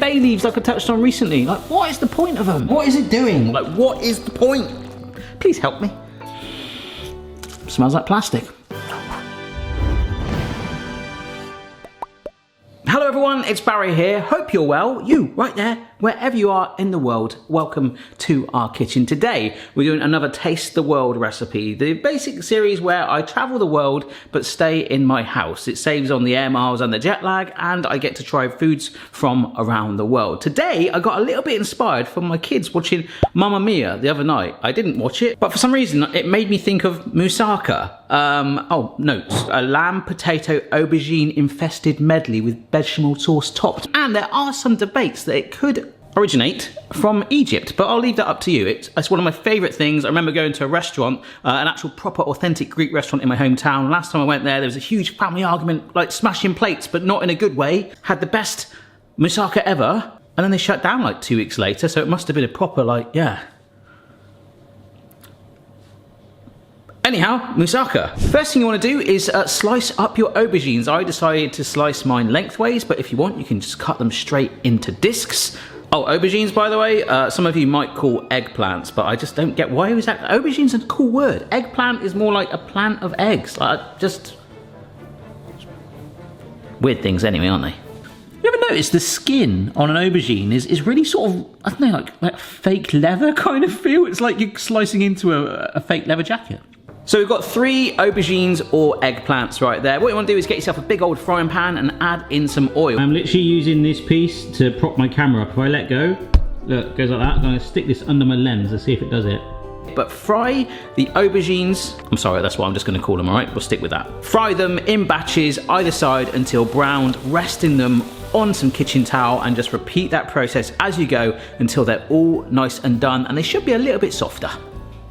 bay leaves like I touched on recently. Like, what is the point of them? What is it doing? Like, what is the point? Please help me. Smells like plastic. Hello everyone, it's Barry here. Hope you're well. You, right there, wherever you are in the world, welcome to our kitchen. Today, we're doing another Taste the World recipe. The basic series where I travel the world, but stay in my house. It saves on the air miles and the jet lag, and I get to try foods from around the world. Today, I got a little bit inspired from my kids watching Mamma Mia the other night. I didn't watch it, but for some reason, it made me think of moussaka. Notes. A lamb, potato, aubergine infested medley with bechamel sauce topped. And there are some debates that it could originate from Egypt, but I'll leave that up to you. It's one of my favourite things. I remember going to a restaurant, an actual proper authentic Greek restaurant in my hometown. Last time I went there was a huge family argument, like smashing plates, but not in a good way. Had the best moussaka ever, and then they shut down like 2 weeks later, so it must have been a proper, like, yeah. Anyhow, moussaka. First thing you want to do is slice up your aubergines. I decided to slice mine lengthways, but if you want, you can just cut them straight into discs. Oh, aubergines, by the way, some of you might call eggplants, but I just don't get why is that. Aubergine's a cool word. Eggplant is more like a plant of eggs. Just weird things anyway, aren't they? You ever notice the skin on an aubergine is really sort of, I don't know, like fake leather kind of feel? It's like you're slicing into a fake leather jacket. So we've got 3 aubergines or eggplants right there. What you want to do is get yourself a big old frying pan and add in some oil. I'm literally using this piece to prop my camera up. If I let go, look, it goes like that. I'm going to stick this under my lens and see if it does it. But fry the aubergines, I'm sorry, that's what I'm just going to call them, alright? We'll stick with that. Fry them in batches either side until browned, resting them on some kitchen towel, and just repeat that process as you go until they're all nice and done, and they should be a little bit softer.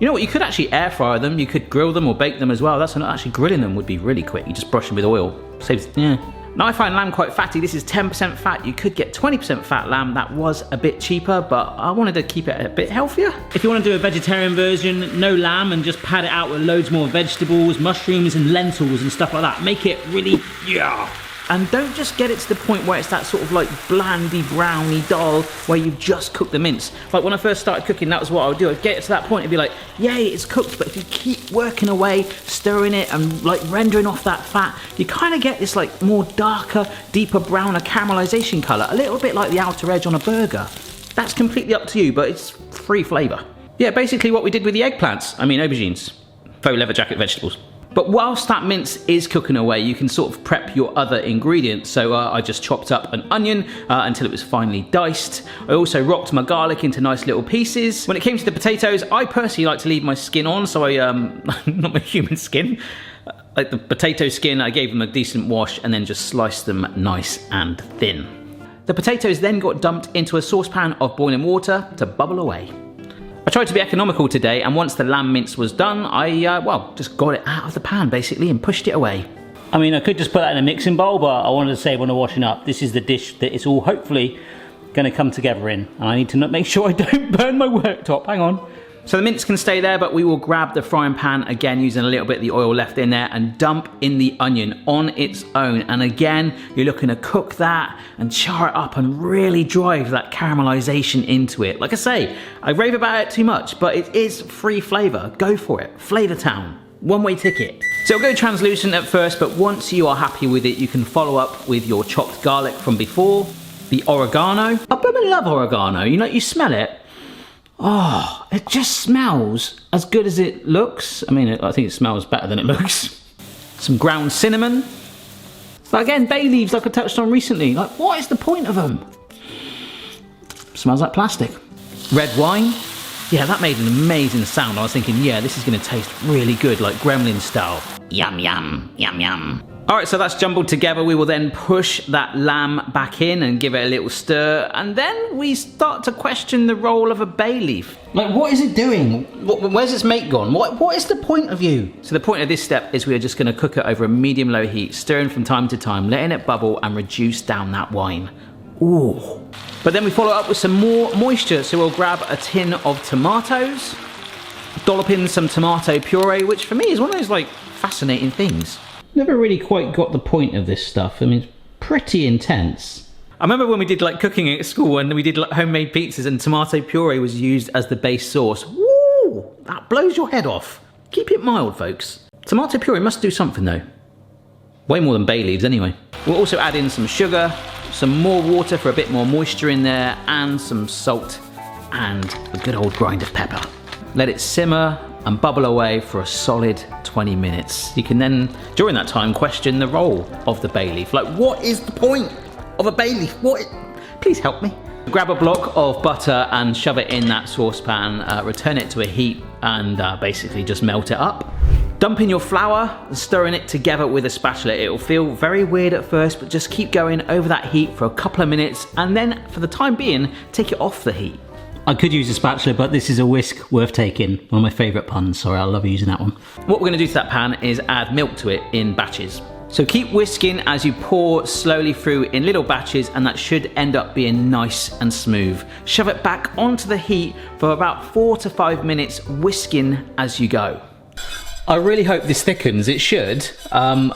You know what, you could actually air fry them, you could grill them or bake them as well. That's not actually grilling them would be really quick. You just brush them with oil. Saves, yeah. Now I find lamb quite fatty. This is 10% fat. You could get 20% fat lamb. That was a bit cheaper, but I wanted to keep it a bit healthier. If you want to do a vegetarian version, no lamb, and just pad it out with loads more vegetables, mushrooms and lentils and stuff like that. Make it really, yeah. And don't just get it to the point where it's that sort of like blandy, browny dull where you've just cooked the mince. Like when I first started cooking, that was what I would do. I'd get it to that point and be like, yay, it's cooked. But if you keep working away, stirring it and like rendering off that fat, you kind of get this like more darker, deeper browner caramelization color, a little bit like the outer edge on a burger. That's completely up to you, but it's free flavor. Yeah, basically what we did with the eggplants. I mean, aubergines, faux leather jacket vegetables. But whilst that mince is cooking away, you can sort of prep your other ingredients. So I just chopped up an onion until it was finely diced. I also rocked my garlic into nice little pieces. When it came to the potatoes, I personally like to leave my skin on, so I, not my human skin, like the potato skin, I gave them a decent wash and then just sliced them nice and thin. The potatoes then got dumped into a saucepan of boiling water to bubble away. I tried to be economical today, and once the lamb mince was done, I, just got it out of the pan, basically, and pushed it away. I mean, I could just put that in a mixing bowl, but I wanted to say when I'm washing up, this is the dish that it's all hopefully going to come together in. And I need to make sure I don't burn my worktop. Hang on. So the mince can stay there, but we will grab the frying pan again using a little bit of the oil left in there and dump in the onion on its own. And again, you're looking to cook that and char it up and really drive that caramelization into it. Like I say, I rave about it too much, but it is free flavor. Go for it. Flavor Town. One-way ticket. So it'll go translucent at first, but once you are happy with it, you can follow up with your chopped garlic from before, the oregano. I love oregano. You know, you smell it. Oh, it just smells as good as it looks. I mean, I think it smells better than it looks. Some ground cinnamon. But again, bay leaves like I touched on recently. Like, what is the point of them? Smells like plastic. Red wine. Yeah, that made an amazing sound. I was thinking, yeah, this is going to taste really good, like gremlin style. Yum, yum, yum, yum. Alright, so that's jumbled together. We will then push that lamb back in and give it a little stir, and then we start to question the role of a bay leaf. Like, what is it doing? Where's its mate gone? What is the point of you? So the point of this step is we are just going to cook it over a medium-low heat, stirring from time to time, letting it bubble and reduce down that wine. Ooh. But then we follow up with some more moisture, so we'll grab a tin of tomatoes, dollop in some tomato puree, which for me is one of those like fascinating things. Never really quite got the point of this stuff. I mean, it's pretty intense. remember when we did like cooking at school and we did like homemade pizzas and tomato puree was used as the base sauce. Woo! That blows your head off. Keep it mild, folks. Tomato puree must do something though. Way more than bay leaves anyway. We'll also add in some sugar, some more water for a bit more moisture in there, and some salt and a good old grind of pepper. Let it simmer and bubble away for a solid 20 minutes. You can then, during that time, question the role of the bay leaf. Like, what is the point of a bay leaf? Please help me. Grab a block of butter and shove it in that saucepan, return it to a heat, and basically just melt it up. Dump in your flour, stirring it together with a spatula. It will feel very weird at first, but just keep going over that heat for a couple of minutes, and then for the time being, take it off the heat. I could use a spatula, but this is a whisk worth taking. One of my favourite puns, sorry, I love using that one. What we're going to do to that pan is add milk to it in batches. So keep whisking as you pour slowly through in little batches, and that should end up being nice and smooth. Shove it back onto the heat for about 4 to 5 minutes, whisking as you go. I really hope this thickens. It should.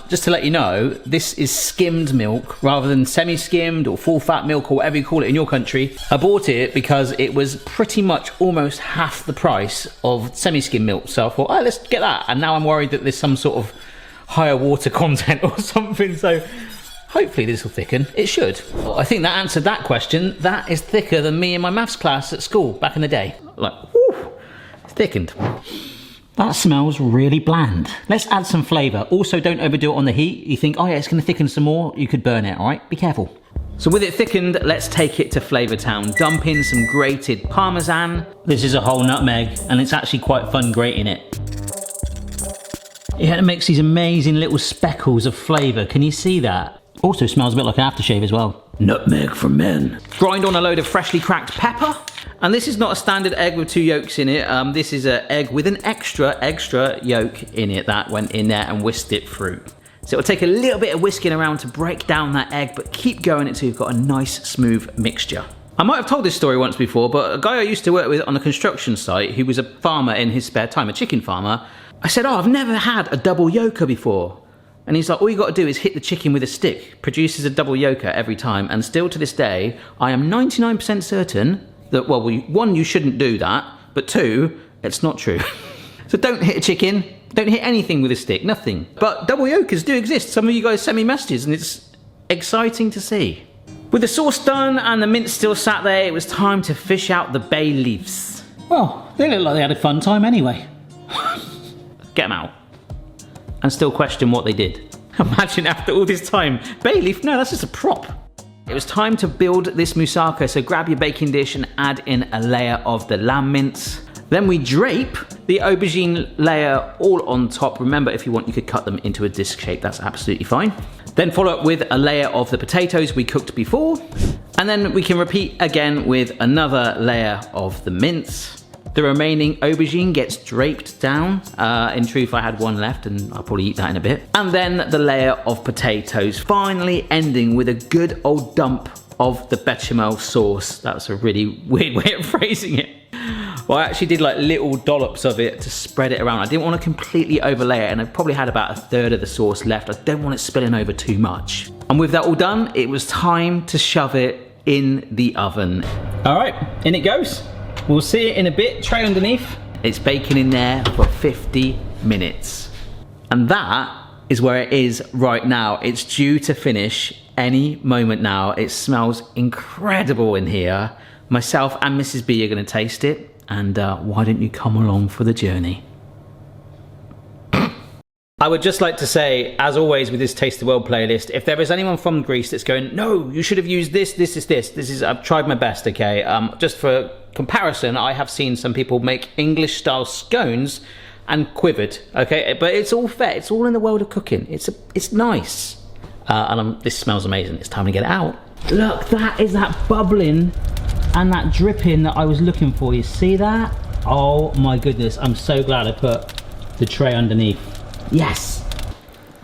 Just to let you know, this is skimmed milk rather than semi-skimmed or full fat milk or whatever you call it in your country. I bought it because it was pretty much almost half the price of semi-skimmed milk. So I thought, oh, let's get that. And now I'm worried that there's some sort of higher water content or something. So hopefully this will thicken. It should. Well, I think that answered that question. That is thicker than me in my maths class at school back in the day. Like, whew, it's thickened. That smells really bland. Let's add some flavour. Also, don't overdo it on the heat. You think, oh yeah, it's going to thicken some more. You could burn it, all right? Be careful. So with it thickened, let's take it to Flavour Town. Dump in some grated parmesan. This is a whole nutmeg, and it's actually quite fun grating it. Yeah, it makes these amazing little speckles of flavour. Can you see that? Also smells a bit like an aftershave as well. Nutmeg for men. Grind on a load of freshly cracked pepper. And this is not a standard egg with 2 yolks in it. This is an egg with an extra yolk in it that went in there and whisked it through. So it'll take a little bit of whisking around to break down that egg, but keep going until you've got a nice smooth mixture. I might have told this story once before, but a guy I used to work with on a construction site who was a farmer in his spare time, a chicken farmer, I said, oh, I've never had a double yolker before. And he's like, all you got to do is hit the chicken with a stick. Produces a double yolker every time. And still to this day, I am 99% certain that, well, one, you shouldn't do that, but 2, it's not true. So don't hit a chicken, don't hit anything with a stick, nothing. But double yolkers do exist. Some of you guys send me messages and it's exciting to see. With the sauce done and the mince still sat there, it was time to fish out the bay leaves. Well, they look like they had a fun time anyway. Get them out. And still question what they did. Imagine after all this time, bay leaf, no, that's just a prop. It was time to build this moussaka, so grab your baking dish and add in a layer of the lamb mince. Then we drape the aubergine layer all on top. Remember, if you want, you could cut them into a disc shape, that's absolutely fine. Then follow up with a layer of the potatoes we cooked before. And then we can repeat again with another layer of the mince. The remaining aubergine gets draped down. In truth, I had one left and I'll probably eat that in a bit. And then the layer of potatoes, finally ending with a good old dump of the bechamel sauce. That's a really weird way of phrasing it. Well, I actually did like little dollops of it to spread it around. I didn't want to completely overlay it, and I probably had about 1/3 of the sauce left. I don't want it spilling over too much. And with that all done, it was time to shove it in the oven. All right, in it goes. We'll see it in a bit, tray underneath. It's baking in there for 50 minutes. And that is where it is right now. It's due to finish any moment now. It smells incredible in here. Myself and Mrs. B are gonna taste it. And why don't you come along for the journey? I would just like to say, as always with this Taste the World playlist, if there is anyone from Greece that's going, no, you should have used this. I've tried my best, okay? Just for comparison, I have seen some people make English style scones and quivered, okay? But it's all fair, it's all in the world of cooking. It's nice. And this smells amazing, it's time to get it out. Look, that is that bubbling and that dripping that I was looking for. You see that? Oh my goodness, I'm so glad I put the tray underneath. Yes.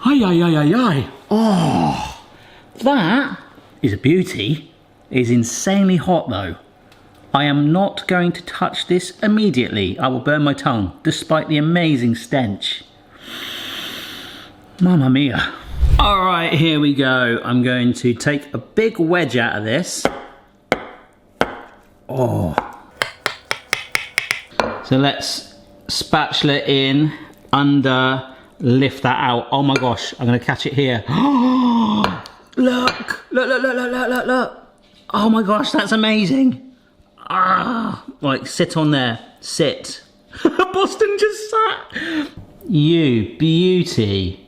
Ay, ay, ay, ay, ay. Oh, that is a beauty. It is insanely hot though. I am not going to touch this immediately. I will burn my tongue, despite the amazing stench. Mamma mia. All right, here we go. I'm going to take a big wedge out of this. Oh. So let's spatula it in, under, lift that out. Oh my gosh, I'm gonna catch it here. Look, look, look, look, look, look, look, look. Oh my gosh, that's amazing. Ah, like sit on there, sit. Boston just sat. You beauty.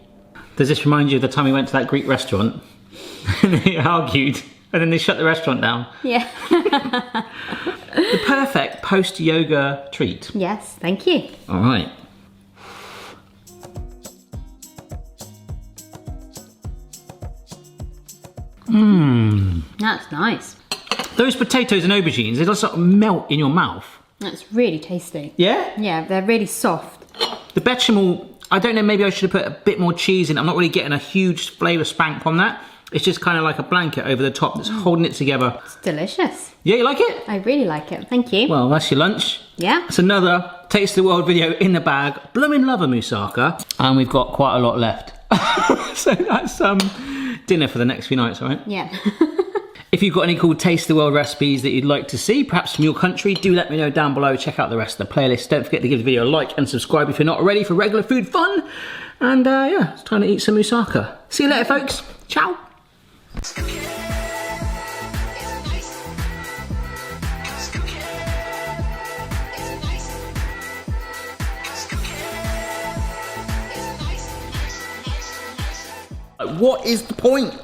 Does this remind you of the time we went to that Greek restaurant and they argued and then they shut the restaurant down? Yeah. The perfect post-yoga treat. Yes, thank you. All right. Mmm. That's nice. Those potatoes and aubergines, they just sort of melt in your mouth. That's really tasty. Yeah? Yeah, they're really soft. The bechamel, I don't know, maybe I should have put a bit more cheese in. I'm not really getting a huge flavour spank from that. It's just kind of like a blanket over the top that's holding it together. It's delicious. Yeah, you like it? I really like it. Thank you. Well, that's your lunch. Yeah. It's another Taste of the World video in the bag. Bloomin' love a moussaka. And we've got quite a lot left. So that's dinner for the next few nights, all right? Yeah. If you've got any cool Taste of the World recipes that you'd like to see, perhaps from your country, do let me know down below. Check out the rest of the playlist. Don't forget to give the video a like and subscribe if you're not already for regular food fun. And yeah, it's time to eat some moussaka. See you later, folks. Ciao. What is the point?